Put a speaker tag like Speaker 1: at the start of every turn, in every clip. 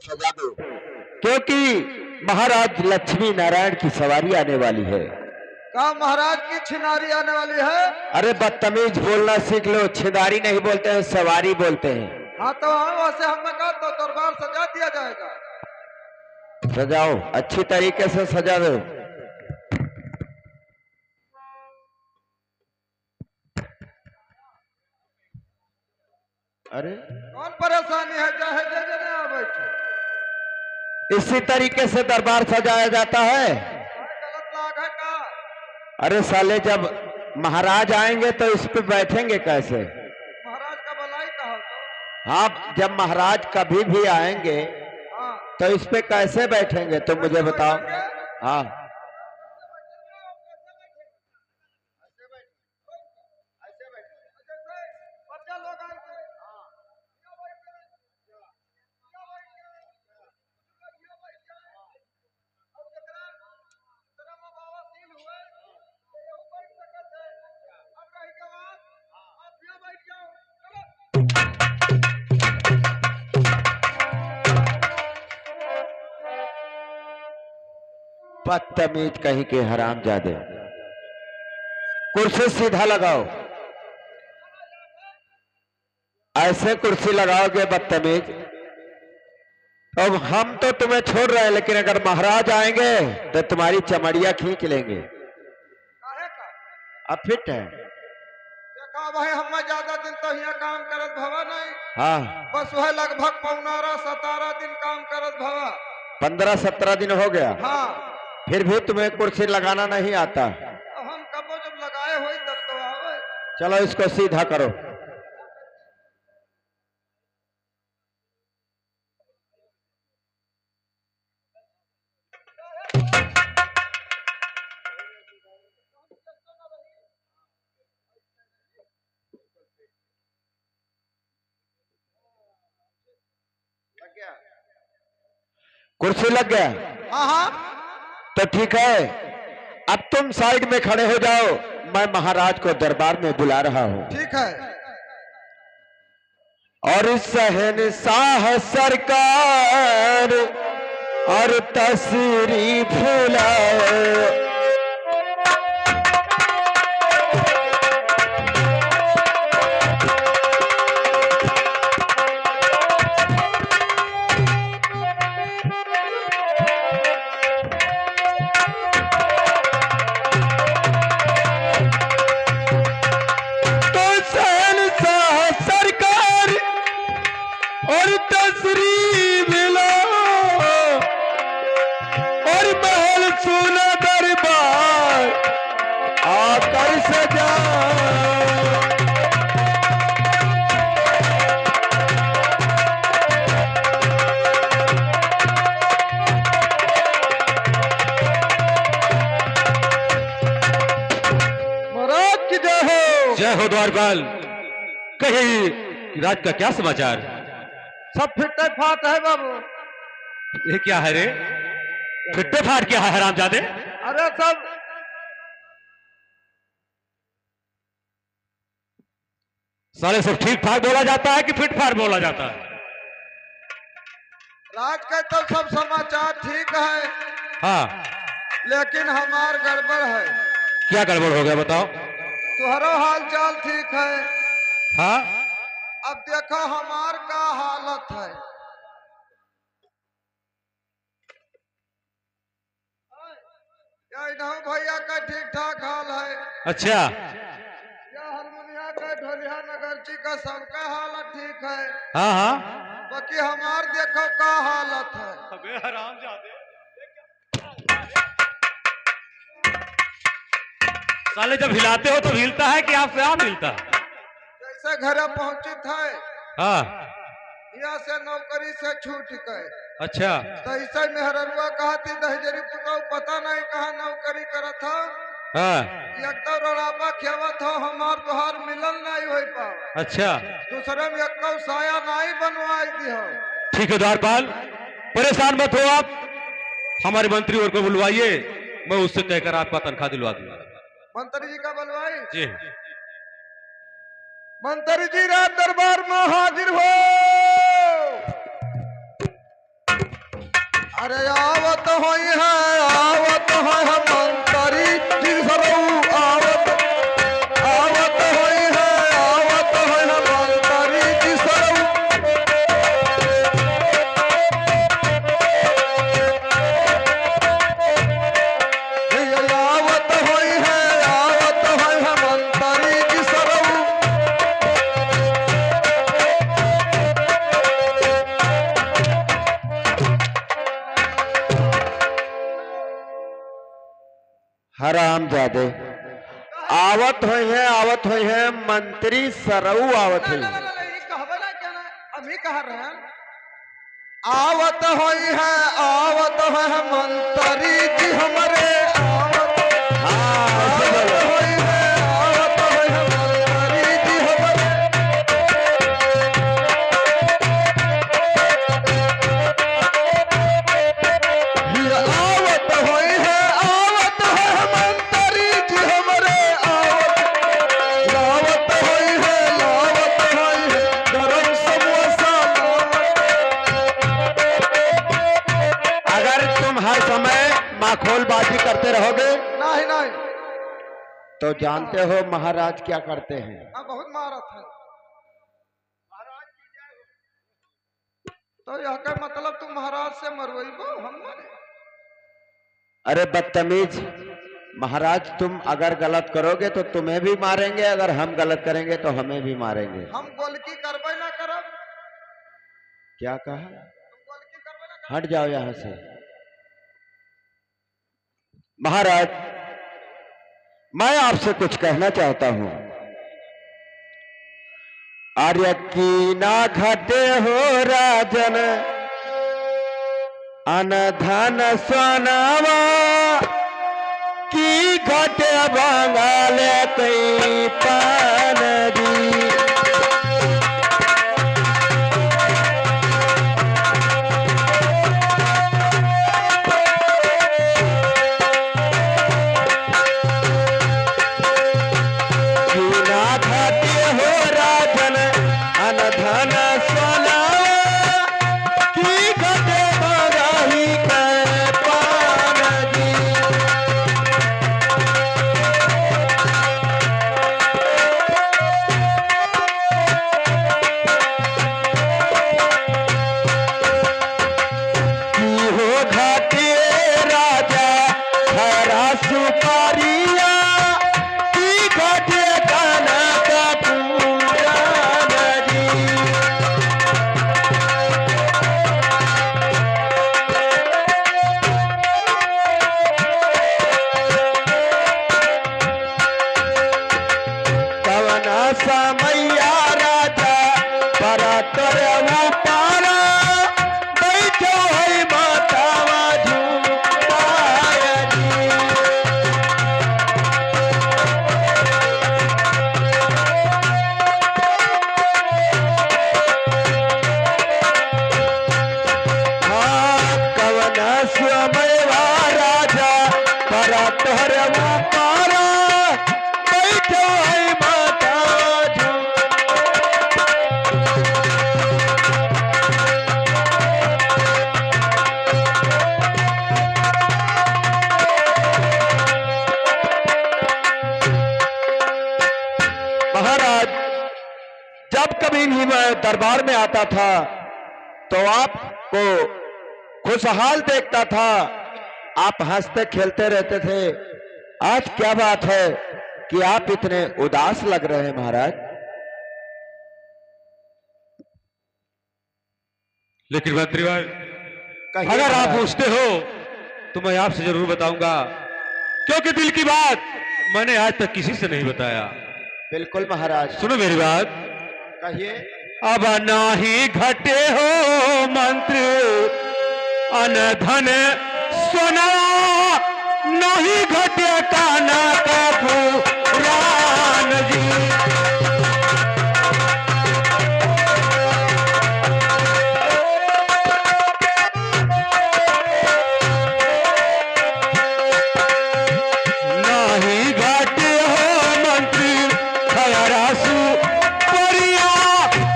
Speaker 1: सजा दो, क्योंकि महाराज लक्ष्मी नारायण की सवारी आने वाली है।
Speaker 2: कहा महाराज की छिनारी आने वाली है?
Speaker 1: अरे बदतमीज बोलना सीख लो, छिनारी नहीं बोलते हैं, सवारी बोलते हैं।
Speaker 2: हाँ तो वैसे हमने कहा तो दरबार सजा दिया जाएगा।
Speaker 1: सजाओ, अच्छी तरीके से सजा दो। अरे
Speaker 2: कौन परेशानी है? चाहे जने आ बैठे।
Speaker 1: इसी तरीके से दरबार सजाया जाता है।
Speaker 2: गलत लाग है का?
Speaker 1: अरे साले, जब महाराज आएंगे तो इस पे बैठेंगे कैसे?
Speaker 2: महाराज का भलाई कहो तो।
Speaker 1: हाँ, जब महाराज कभी भी आएंगे
Speaker 2: हाँ
Speaker 1: तो इस पे कैसे बैठेंगे तुम मुझे बताओ। हाँ, बदतमीज कहीं के हरामजादे, कुर्सी सीधा लगाओ। ऐसे कुर्सी लगाओगे बदतमीज, अब हम तो तुम्हें छोड़ रहे हैं, लेकिन अगर महाराज आएंगे तो तुम्हारी चमड़िया खींच लेंगे। अब फिट है?
Speaker 2: देखा भाई, हम ज्यादा दिन तो यहाँ काम करत भवा नहीं।
Speaker 1: हाँ,
Speaker 2: बस वह लगभग 15-17 दिन काम करत भवा।
Speaker 1: 15-17 दिन हो गया।
Speaker 2: हाँ,
Speaker 1: फिर भी तुम्हें कुर्सी लगाना नहीं आता?
Speaker 2: तो हम कबो जब लगाए हुई तब तो आवे।
Speaker 1: चलो इसको सीधा करो। कुर्सी लग गया?
Speaker 2: हाँ हाँ,
Speaker 1: तो ठीक है, अब तुम साइड में खड़े हो जाओ, मैं महाराज को दरबार में बुला रहा हूं।
Speaker 2: ठीक है।
Speaker 1: और शहंशाह सरकार और तशरीफ लाओ। और तशरीफ लाओ और महल सुना दरबार आकर सजा।
Speaker 2: महाराज की जय हो।
Speaker 3: जय हो द्वारपाल। कहीं राज का क्या समाचार?
Speaker 2: सब फिटे फाट है बाबू।
Speaker 3: ये क्या है रे? फिट्टे फाट क्या है हरामजादे?
Speaker 2: अरे सब
Speaker 3: साले सब ठीक ठाक बोला जाता है कि फिट फाट बोला जाता है?
Speaker 2: राज का तो सब समाचार ठीक है,
Speaker 3: हाँ,
Speaker 2: लेकिन हमार गड़बड़ है।
Speaker 3: क्या गड़बड़ हो गया बताओ?
Speaker 2: तुम्हारा हाल चाल ठीक है,
Speaker 3: हाँ,
Speaker 2: अब देखो हमार का हालत है। इन्हों भैया का ठीक ठाक हाल है।
Speaker 3: अच्छा,
Speaker 2: या हरमुनिया का, ढोलिया नगरची का, सबका हालत ठीक है।
Speaker 3: हाँ हाँ,
Speaker 2: बाकी हमार देखो का हालत है।
Speaker 3: अबे हरामजादे, साले जब हिलाते हो तो हिलता है कि आपसे आप हिलता है?
Speaker 2: जैसे घर पहुंचित है,
Speaker 3: हाँ,
Speaker 2: यहाँ से नौकरी से छूट गए।
Speaker 3: अच्छा,
Speaker 2: तो ऐसे मेहररुआ कहा थी दहजरी पुताऊ, पता नहीं कहाँ नौकरी करत था।
Speaker 3: हाँ,
Speaker 2: एक तो रड़ापा खेवत हो, हमार तोहार मिलन नहीं हो पावा।
Speaker 3: अच्छा,
Speaker 2: दूसरे में एक तो साया नहीं बनवाई दी हो।
Speaker 3: ठीक है द्वारपाल, परेशान मत हो आप, हमारे मंत्री और को बुलवाइए, मैं उससे कहकर आपका तनख्वाह दिलवा दूंगा।
Speaker 2: मंत्री जी का बुलवाई?
Speaker 3: जी,
Speaker 2: मंत्री जी रात दरबार में हाजिर हो। अरे आवत होई है मंतरी जी सरऊ आवत होई है मंतरी जी सरऊ आवत होई है मंतरी जी सरऊ
Speaker 1: हराम जादे आवत हुई है मंत्री सरऊ आवत हुई
Speaker 2: आवत होई है मंतरी जी हमारे
Speaker 1: हाँ ऐसे बोलो।
Speaker 2: आवत होई है मंतरी जी हमारे आवत होई है मंतरी जी हमारे आवत होई है गरम समोसा
Speaker 1: अगर तुम हर समय माखोलबाजी करते रहोगे
Speaker 2: नहीं नहीं
Speaker 1: तो जानते हो महाराज क्या करते हैं।
Speaker 2: बहुत महारत है तो यह का मतलब तुम महाराज से मरवाइबो हम मरे
Speaker 1: अरे बदतमीज, महाराज तुम अगर गलत करोगे तो तुम्हें भी मारेंगे, अगर हम गलत करेंगे तो हमें भी मारेंगे।
Speaker 2: हम गोलकी करबे ना करब।
Speaker 1: क्या कहा?
Speaker 2: तुम गोलकी करबे ना करब।
Speaker 1: हट जाओ यहां से। महाराज मैं आपसे कुछ कहना चाहता हूं। आर्य की ना घटे हो राजन अनधन सोनावा की घटे बंगाल कई पानरी। मैया राजा बड़ा करे पारा बैठो है मातावा झूठाया जी। हाँ कवना स्वमयवा राजा बड़ा तोहरे पारा बैठो है महाराज। जब कभी भी मैं दरबार में आता था तो आपको खुशहाल देखता था, आप हंसते खेलते रहते थे। आज क्या बात है कि आप इतने उदास लग रहे हैं महाराज?
Speaker 3: लेकिन मंत्री भाई,
Speaker 1: कहिए
Speaker 3: अगर आप
Speaker 1: महाराज।
Speaker 3: पूछते हो तो मैं आपसे जरूर बताऊंगा, क्योंकि दिल की बात मैंने आज तक किसी से नहीं बताया।
Speaker 1: बिल्कुल महाराज।
Speaker 3: सुनो मेरी बात।
Speaker 1: कहिए।
Speaker 3: अब नाही घटे हो मंत्र अनधन सोना, नहीं घटे काना का पुराण जी।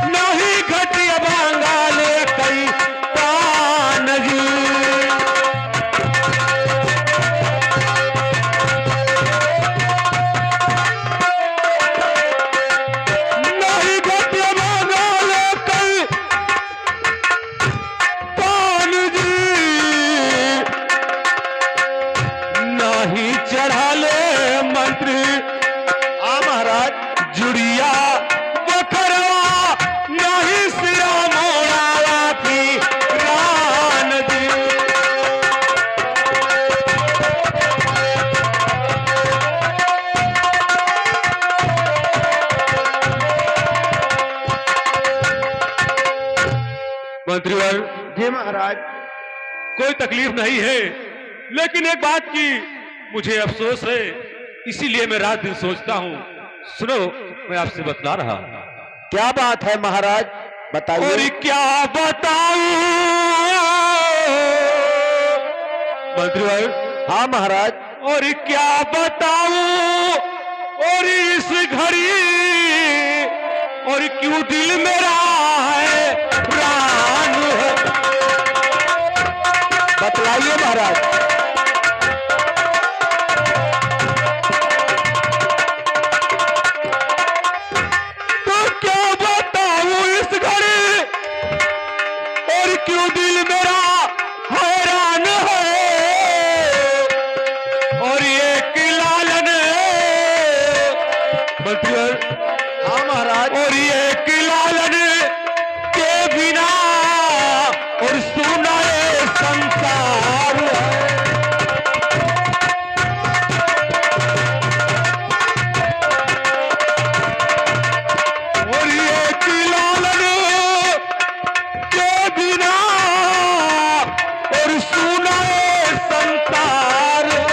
Speaker 3: नहीं घटिया बांगाले कई पान जी।
Speaker 1: महाराज।
Speaker 3: कोई तकलीफ नहीं है, लेकिन एक बात की मुझे अफसोस है, इसीलिए मैं रात दिन सोचता हूँ। सुनो, मैं आपसे बतला रहा हूँ।
Speaker 1: क्या बात है महाराज, बताइए।
Speaker 3: और क्या बताऊं मंत्री भाई?
Speaker 1: हाँ महाराज।
Speaker 3: और क्या बताऊं और इस घड़ी और क्यों दिल मेरा है रान है।
Speaker 1: बतलाइए महाराज।
Speaker 3: तो क्या बताऊं इस घड़ी और क्यों दिल मेरा हैरान है। और ये कि लालन मंत्री,
Speaker 1: हाँ महाराज।
Speaker 3: और ये कि लालन के बिना और सुना ये संसार है। और ये कि लालन के बिना और सुना ये संसार है।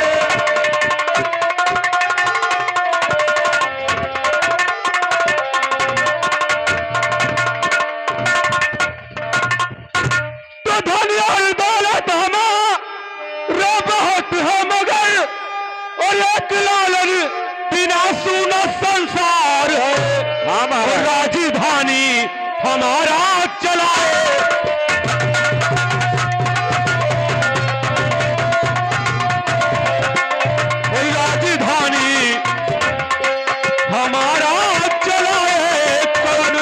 Speaker 3: तो धन और दौलत हमारा बहुत है, मगर और एक लालन बिना सुना संसार है।
Speaker 1: हाँ
Speaker 3: और
Speaker 1: महाराज।
Speaker 3: राजधानी हमारा चलाए। और राजधानी हमारा चलाए कौन।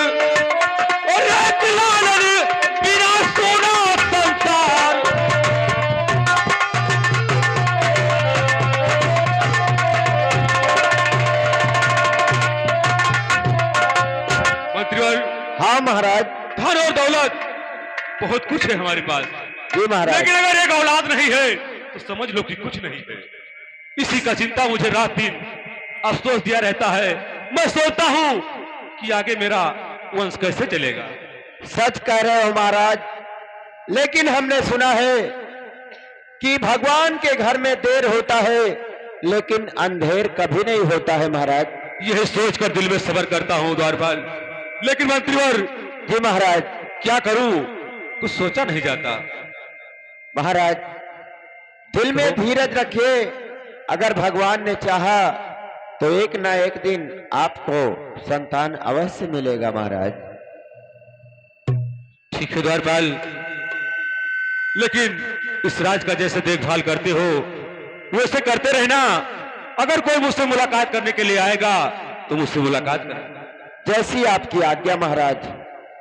Speaker 3: और एक लालन बिना सोना संसार। मंत्री,
Speaker 1: हाँ महाराज।
Speaker 3: धन और दौलत बहुत कुछ है हमारे पास,
Speaker 1: जी महाराज।
Speaker 3: लेकिन अगर एक औलाद नहीं है तो समझ लो कि कुछ नहीं है। इसी का चिंता मुझे रात दिन अफसोस दिया रहता है। मैं सोचता हूँ कि आगे मेरा वंश कैसे चलेगा।
Speaker 1: सच कह रहे हो महाराज, लेकिन हमने सुना है कि भगवान के घर में देर होता है लेकिन अंधेर कभी नहीं होता है महाराज।
Speaker 3: यह सोचकर दिल में सब्र करता हूँ द्वारपाल, लेकिन मंत्रीवर
Speaker 1: जी महाराज।
Speaker 3: क्या करूं, कुछ सोचा नहीं जाता।
Speaker 1: महाराज दिल में धीरज रखिए, अगर भगवान ने चाहा तो एक ना एक दिन आपको संतान अवश्य मिलेगा महाराज।
Speaker 3: ठीक है द्वारपाल, लेकिन इस राज का जैसे देखभाल करते हो वैसे करते रहना। अगर कोई मुझसे मुलाकात करने के लिए आएगा तो मुझसे मुलाकात करना।
Speaker 1: जैसी आपकी आज्ञा महाराज।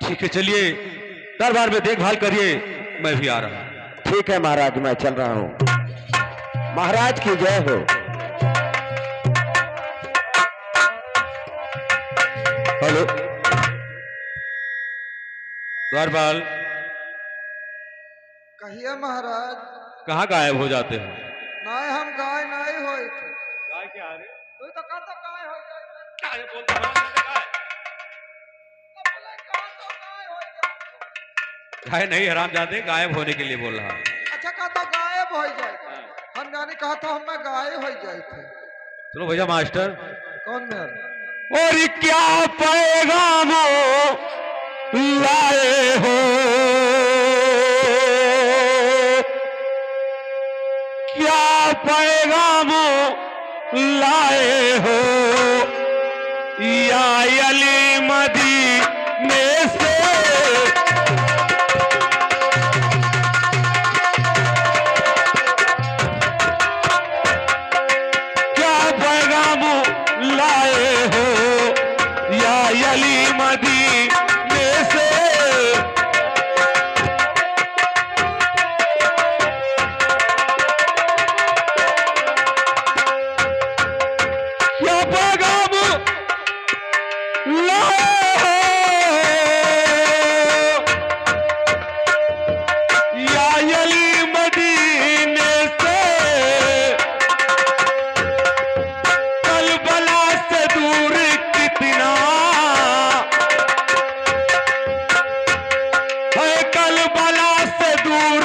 Speaker 3: ठीक है, चलिए दरबार में देखभाल करिए, मैं भी आ रहा हूं।
Speaker 1: ठीक है महाराज, मैं चल रहा हूं। महाराज की जय हो।
Speaker 3: हेलो द्वारपाल,
Speaker 2: कहिए महाराज।
Speaker 3: कहाँ गायब हो जाते हो?
Speaker 2: नहीं हम गाय नहीं होई थे।
Speaker 3: गाय क्या आ रही?
Speaker 2: तू तो कहता गाय हो जाए।
Speaker 3: क्या ये बोलते हो? गाय गाय नहीं, हराम जाते गायब होने के लिए बोल रहा है।
Speaker 2: अच्छा कहता गायब हो जाए। हम जाने कहा था हम गाय हो जाए थे।
Speaker 3: चलो भैया मास्टर।
Speaker 2: कौन मेरा?
Speaker 3: और क्या पैगाम लाए हो, क्या पैगाम लाए हो, या अली मदीने से क्या पैगाम लाए हो, या अली मदीने से। क्या पैगाम लाए हो, या अली मदीने से। कलबला से दूर कितना है, कलबला से दूर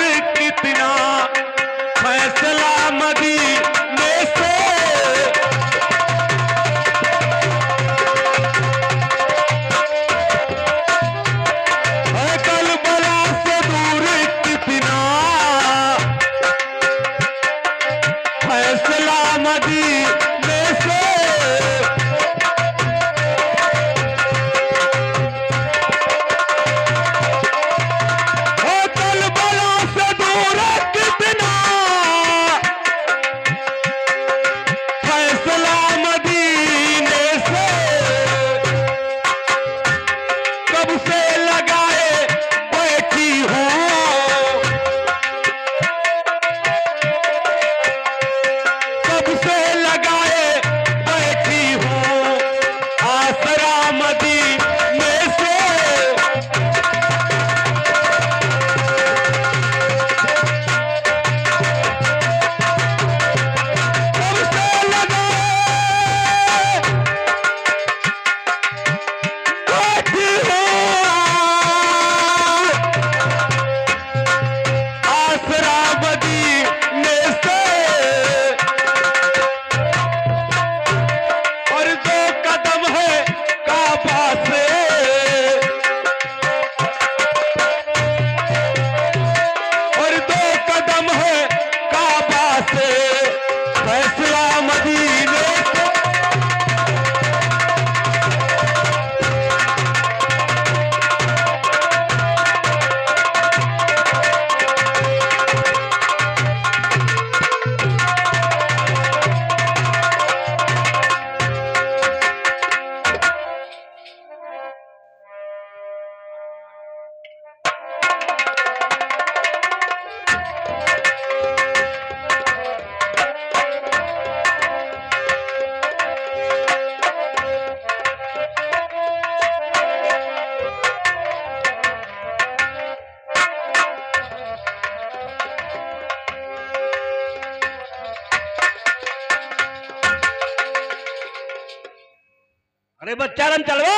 Speaker 4: अरे बच्चा रन चलवा।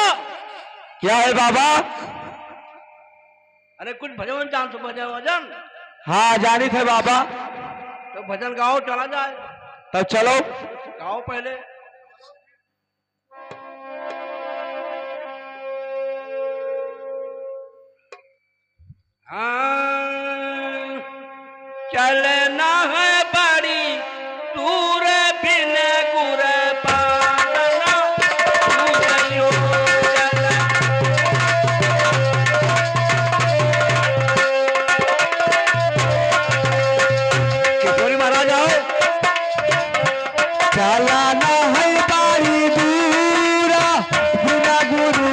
Speaker 1: क्या है बाबा?
Speaker 4: अरे कुछ भजन जान तो भजन वजन।
Speaker 1: हाँ जानी थे बाबा।
Speaker 4: तो भजन गाओ चला जाए।
Speaker 1: तो चलो
Speaker 4: गाओ पहले। हाँ चलना है बड़ी दूर बिन गुर पालना दूरियो चल।
Speaker 1: किशोरी महाराज आओ। चलाना है बारी दूरा बिना गुरु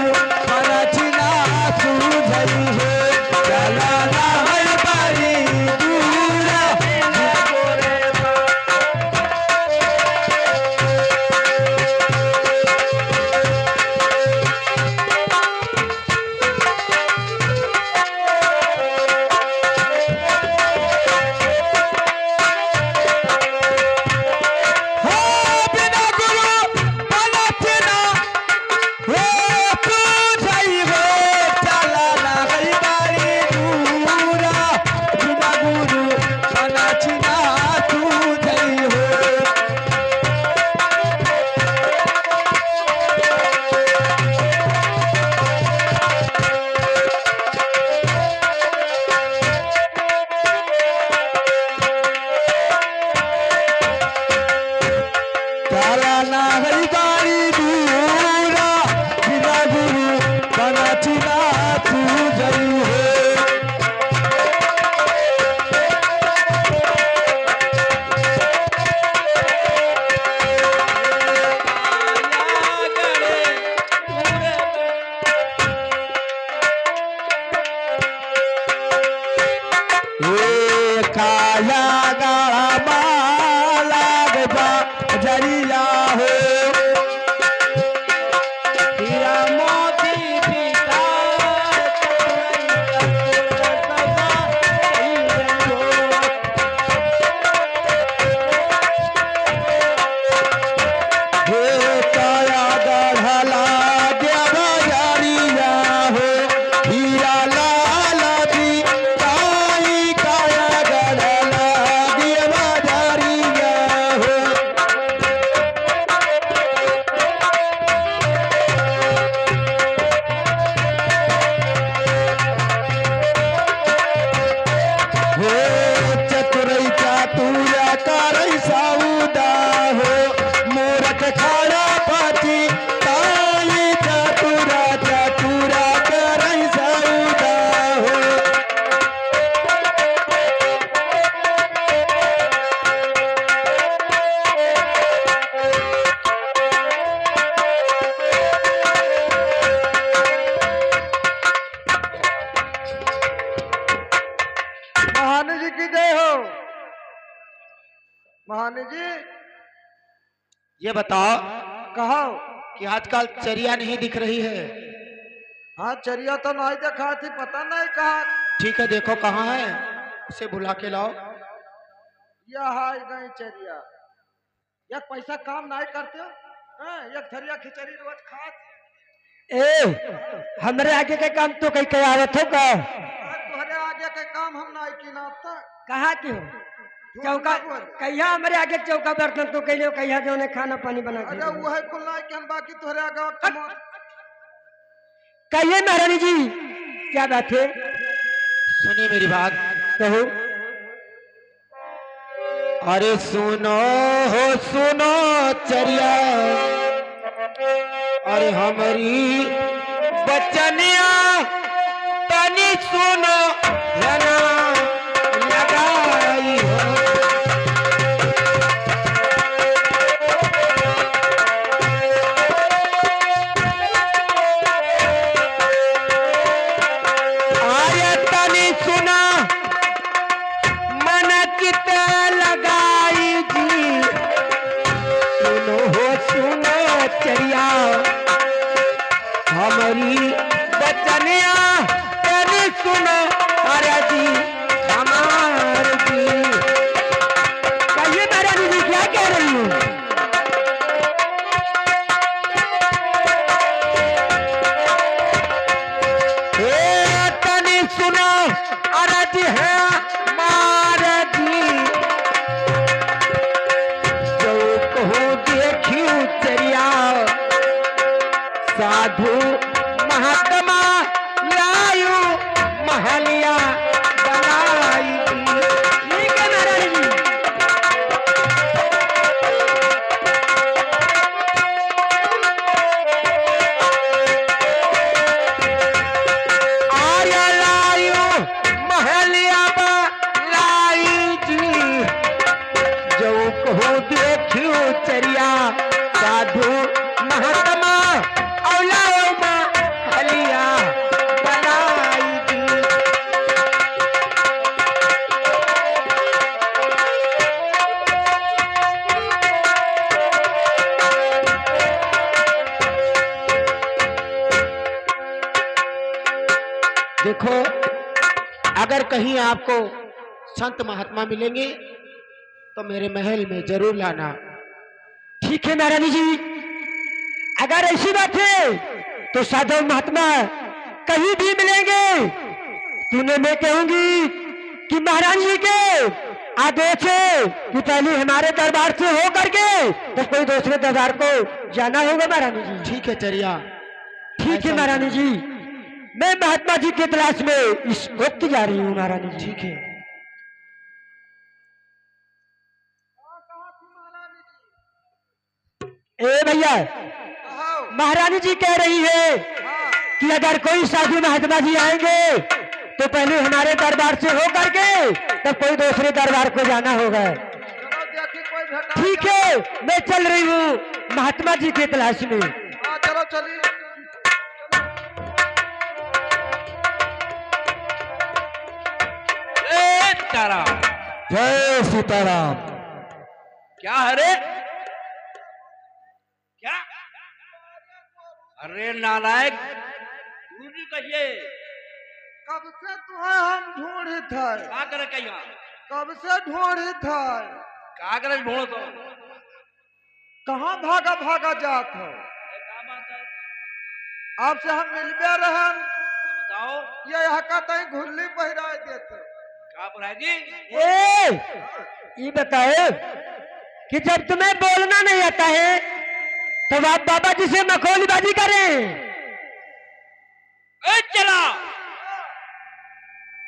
Speaker 1: मनचिना सूझई है। चलाना है बारी दूरा बिना हाँ, बिना गुरु मनचिना सूझई है। चलाना है बारी दूरा बिना गुरु मनचिना सूझई है। चलाना है बारी दूरा बिना गुरु मनचिना सूझई है। ये काया गाड़ा माला गजा जरिया हो। हीरा मोती पीता हे काया गढ़ला देवरिया हो। हीरा लाल दी काई काया गढ़ला देवरिया हो। हो चतुरई चातुरा करई साउदा हो। मूरख खाड़ा पाती ताई चतुरा चतुरा करई साउदा हो।
Speaker 2: महानी जी की जय हो। महानी जी
Speaker 1: ये बताओ
Speaker 2: कहो।
Speaker 1: कि आजकल चरिया नहीं दिख रही है।
Speaker 2: हाँ चरिया तो नहीं देखा थी, पता नहीं कहा।
Speaker 1: ठीक है देखो कहाँ है, उसे बुला के लाओ।
Speaker 2: यह हाय गई चरिया। यह पैसा काम नहीं करते हो। हाँ, यह थरिया खिचड़ी रोज खात।
Speaker 1: ए हमरे आगे के काम तो कहीं कहीं आवत हो का?
Speaker 2: तुम्हारे आगे के काम हम नहीं की नाता।
Speaker 5: कहा की हो चौका कहिया हमारे आगे चौका बर्तन तो कहियो कहिया जो ने खाना पानी बना के
Speaker 2: अरे वो है कुल नहीं कि हम बाकी तुम्हारे आगे कमा।
Speaker 5: कहिए महारानी जी क्या बात है?
Speaker 1: सुनिए मेरी बात।
Speaker 5: कहो।
Speaker 1: अरे सुनो हो सुनो चरिया, अरे हमारी बचनिया तनी सुनो जना लगाई हो। आया तनी सुना मन चित लगाई जी। सुनो हो सुनो चरिया हमारी बचनिया तेरी सुनो अरे जी हमार जी।
Speaker 5: कहिए महारानी जी क्या कह रही हो?
Speaker 6: देखो, अगर कहीं आपको संत महात्मा मिलेंगे तो मेरे महल में जरूर लाना।
Speaker 5: ठीक है महारानी जी, अगर ऐसी बात है तो साधु महात्मा कहीं भी मिलेंगे तूने मैं कहूंगी कि महारानी जी के आदेश है कि पहले हमारे दरबार से हो करके तो कोई दूसरे दरबार को जाना होगा महारानी जी।
Speaker 6: ठीक है चरिया।
Speaker 5: ठीक है महारानी जी, मैं महात्मा जी की तलाश में इस वक्त जा रही हूँ महारानी जी।
Speaker 6: ठीक है।
Speaker 5: ए भैया,
Speaker 2: आओ।
Speaker 5: महारानी जी कह रही है
Speaker 2: हाँ,
Speaker 5: कि अगर कोई साधु महात्मा जी आएंगे तो पहले हमारे दरबार से हो करके तब कोई दूसरे दरबार को जाना होगा।
Speaker 2: चलो देखी कोई भेटा।
Speaker 5: ठीक है, मैं चल रही हूँ महात्मा जी की तलाश में।
Speaker 2: हाँ चलो चलिए।
Speaker 4: ए तारा,
Speaker 1: जय सीताराम।
Speaker 4: क्या है रे? क्या? अरे नालायक, गुरु जी कहिए
Speaker 2: कब से तुम्हें हम ढूंढी थे,
Speaker 4: का करे कहिया,
Speaker 2: कब से ढूंढी थे,
Speaker 4: का करे ढूंढो तो
Speaker 2: कहाँ भागा भागा जात हो।
Speaker 4: क्या बात है?
Speaker 2: आपसे हम मिलबे रहे,
Speaker 4: बताओ
Speaker 2: ये यहाँ का तई घुल्ली पहिरा देते।
Speaker 4: क्या पढ़ाई जी?
Speaker 5: ये बताओ कि जब तुम्हें बोलना नहीं आता है तो आप बाबा जी से मखौलीबाजी करें।
Speaker 4: ए चला,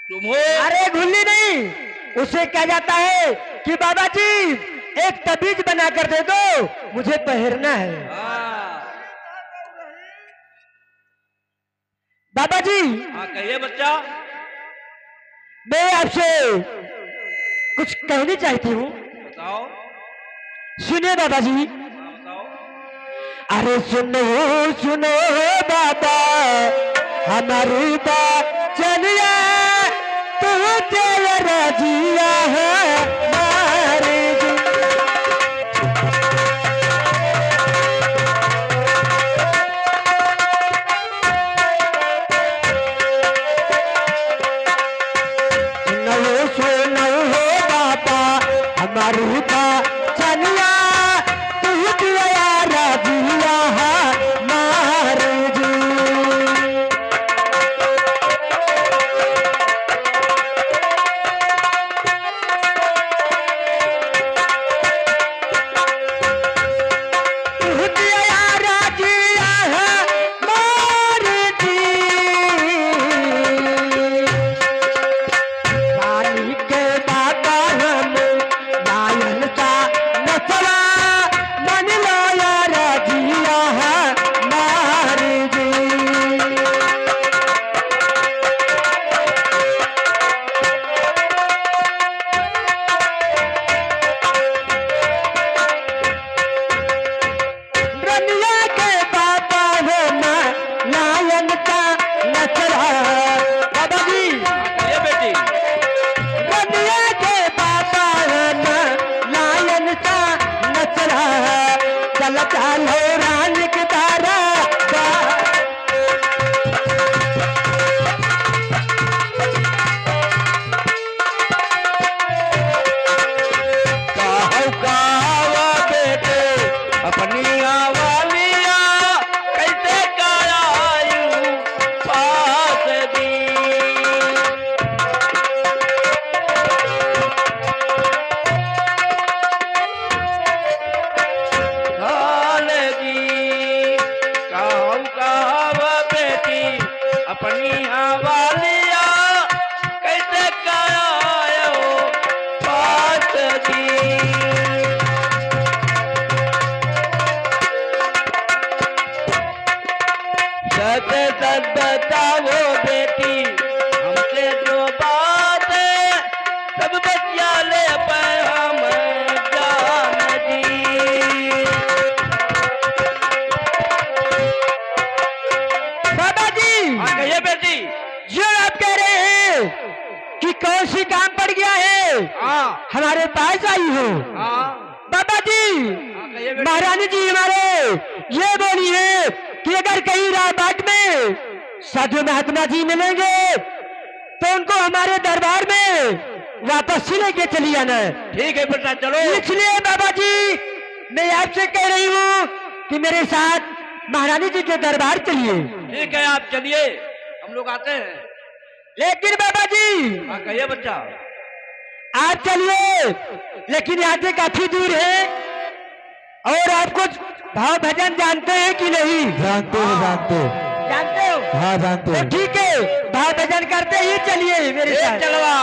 Speaker 4: तुम हो?
Speaker 5: अरे घुल्ली नहीं, उसे कहा जाता है कि बाबा जी एक तबीज बना कर दे दो, मुझे पहनना है।
Speaker 4: हाँ
Speaker 5: बाबा जी,
Speaker 4: हाँ, कहिए बच्चा।
Speaker 5: मैं आपसे कुछ कहनी चाहती हूँ,
Speaker 4: बताओ।
Speaker 5: सुनिए बाबा जी।
Speaker 4: हाँ, बताओ।
Speaker 5: अरे सुनो सुनो बाबा हमारी बात चलिए, तू चल रजिया है मारे जी। सुनो सुनो बाबा हमारी बात चलिए, तू चल रजिया है मारे जी। कौन सी काम पड़ गया है हमारे पास आई हो। बाबा जी, महारानी जी हमारे ये बोली है कि अगर कहीं राह बाट में साधु महात्मा जी मिलेंगे तो उनको हमारे दरबार में वापस से लेके चली आना है।
Speaker 4: ठीक है बेटा, चलो।
Speaker 5: इसलिए बाबा जी मैं आपसे कह रही हूँ कि मेरे साथ महारानी जी के दरबार चलिए।
Speaker 4: ठीक है, आप चलिए, हम लोग आते हैं।
Speaker 5: लेकिन बाबा जी
Speaker 4: हाँ, कहिए बच्चा।
Speaker 5: आप चलिए, लेकिन यहाँ से काफी दूर है और आप कुछ भाव भजन जानते हैं कि नहीं?
Speaker 1: जानते हैं, जानते हैं।
Speaker 5: जानते हो?
Speaker 1: हाँ, जानते
Speaker 5: तो
Speaker 1: हैं।
Speaker 5: ठीक है, भाव भजन करते ही चलिए मेरे साथ।
Speaker 4: चलवा।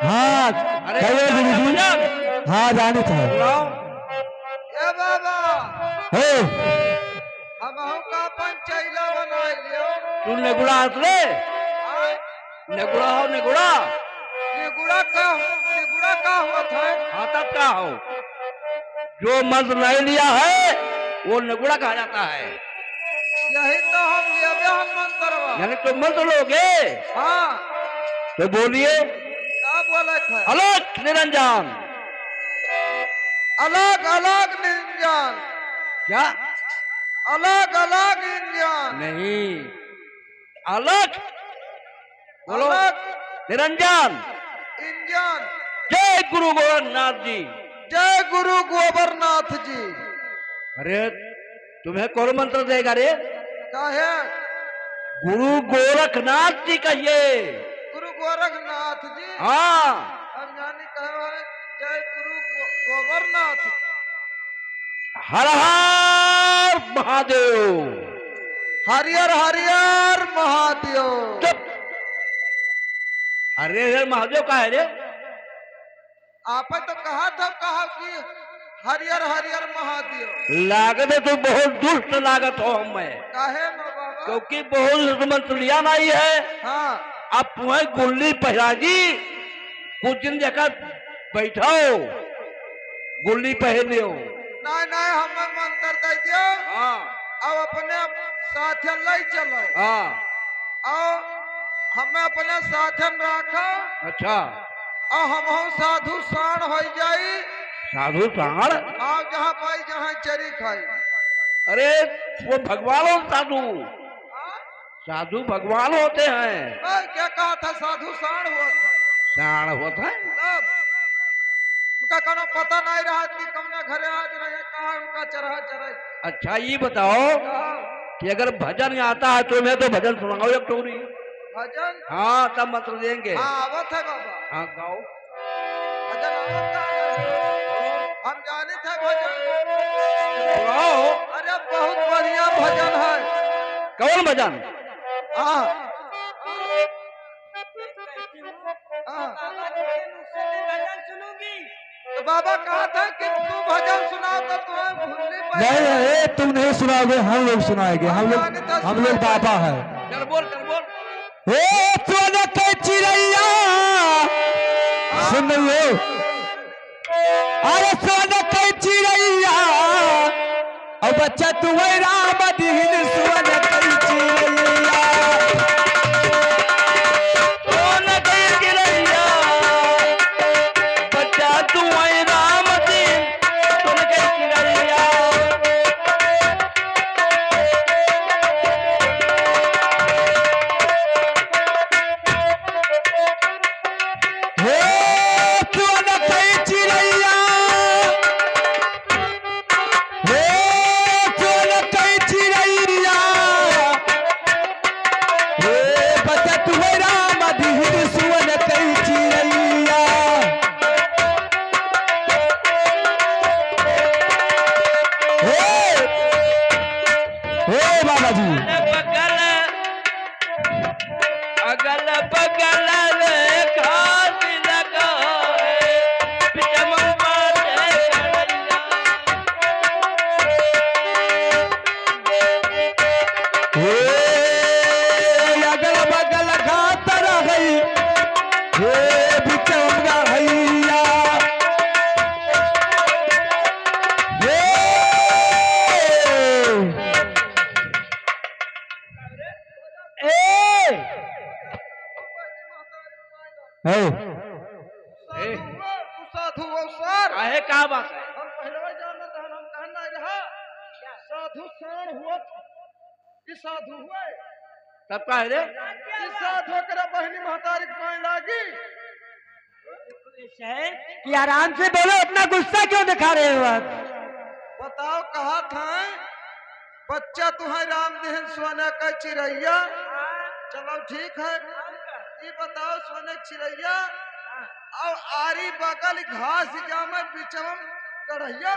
Speaker 1: हाँ,
Speaker 4: अरे
Speaker 1: कहिए गुरुजी। हाँ, जाने था।
Speaker 2: ए बाबा
Speaker 1: हे,
Speaker 2: हम का पंचैला बना लियो।
Speaker 4: तू नेगुड़ा हंस ले।
Speaker 2: आय,
Speaker 4: नेगुड़ा हो, नेगुड़ा।
Speaker 2: निगुड़ा का हुआ था?
Speaker 4: हाँ, तब क्या हो? जो मंत्र नहीं लिया है वो नेगुड़ा कहा जाता है।
Speaker 2: यही तो हम लेबे हम मंत्रवा।
Speaker 4: यानी तुम मंत्र लोगे
Speaker 2: हाँ,
Speaker 4: तो बोलिए।
Speaker 2: क्या बोले थे?
Speaker 4: अलग निरंजन।
Speaker 2: अलग अलग निरंजन,
Speaker 4: क्या?
Speaker 2: अलग अलग इंजन।
Speaker 4: नहीं, अलग बोलो।
Speaker 2: अलग
Speaker 4: निरंजन।
Speaker 2: इंजन।
Speaker 4: जय गुरु गोरखनाथ जी।
Speaker 2: जय गुरु गोबरनाथ जी।
Speaker 4: अरे तुम्हें कौन मंत्र देगा रे?
Speaker 2: काहे?
Speaker 4: गुरु गोरखनाथ जी कहिए।
Speaker 2: गुरु गोरखनाथ जी।
Speaker 4: हाँ,
Speaker 2: हम जानी कहे है जय गुरु गोबरनाथ।
Speaker 4: हर हर महादेव।
Speaker 2: हरियर हरियर महादेव।
Speaker 4: चुप। अरे हर महादेव का है रे?
Speaker 2: आपे तो कहा कि हरियर हरियर महादेव।
Speaker 4: लागत है तो बहुत दुष्ट लागत हो हमें,
Speaker 2: काहे न बाबा?
Speaker 4: क्योंकि बहुत मंत्र लिया नहीं है।
Speaker 2: हाँ,
Speaker 4: अब तुम्हें गुल्ली पहरा जी, कुछ दिन जगह बैठाओ, गुल्ली पहन लियो।
Speaker 2: नहीं नहीं हमें मंत्र दे दियो।
Speaker 4: हाँ
Speaker 2: अब अपने साथन ले चलो।
Speaker 4: हाँ।
Speaker 2: और हमें अपने साथन रखो।
Speaker 4: अच्छा,
Speaker 2: और हम साधु साण हो जाई।
Speaker 4: साधु साण?
Speaker 2: आप जहाँ पाई जहाँ चरी खाई।
Speaker 4: अरे वो भगवान हो साधु।
Speaker 2: हाँ?
Speaker 4: साधु भगवान होते हैं।
Speaker 2: क्या कहा था? साधु साण हुआ था।
Speaker 4: साण होता है?
Speaker 2: तब उनका कोनो पता नहीं रहा कि कौन घरे आज रहे, कहा उनका चरहा चराई।
Speaker 4: अच्छा ये बताओ कि अगर भजन आता है तो मैं तो भजन सुनाओ एक टोरी।
Speaker 2: भजन?
Speaker 4: हाँ, तब मंत्र देंगे।
Speaker 2: हाँ आवत है बाबा।
Speaker 4: हाँ, गाओ।
Speaker 2: भजन आवत है। हम जाने थे भजन।
Speaker 4: गाओ।
Speaker 2: अरे बहुत बढ़िया भजन है।
Speaker 4: कौन भजन?
Speaker 2: हाँ हाँ। तो बाबा कहा था कि तू भजन सुनाओ तो तुम्हें भूलनी
Speaker 1: नहीं,
Speaker 2: पड़ेगी।
Speaker 1: ये तुम नहीं सुनाओगे, हम लोग सुनाएंगे। हम लोग बाबा है।
Speaker 4: चल बोल, चल बोल।
Speaker 1: हे सोने के चिड़ैया, सुन लो। अरे सोने के चिड़ैया, और बच्चा तुम्हें राम दीन सोने के चिड़ैया।
Speaker 4: सोने के चिड़ैया, बच्चा तुम्हें राम दीन सोने के चिड़ैया।
Speaker 1: हे सोने के चिड़ैया, हे सोने के चिड़ैया, हे बच्चा तुम्हें राम दीन सोने के चिड़ैया। हे बाबा जी,
Speaker 4: अगल बगल में घास लगाए, पिचमंबा से कड़ैया।
Speaker 1: हे अगल बगल घात रही, हे बिचौगा भैया। हे हे
Speaker 2: तू साधु हो सर।
Speaker 4: काहे का बात है?
Speaker 2: हम पहले जानत हन, हम कहना रहा साधु साण हुआ था। ये साधु हुए।
Speaker 4: तब का है रे?
Speaker 2: किस्सा ठोकरा बहनी महतारी कोई लागी।
Speaker 5: कि आराम से बोलो, अपना गुस्सा क्यों दिखा रहे हो आप?
Speaker 2: बताओ कहा था बच्चा तुम्हारे राम देहन सोने का चिड़ैया। चलो ठीक है, ये बताओ सोने का चिड़ैया और आरी बगल घास जामे बिचम गढ़ैया।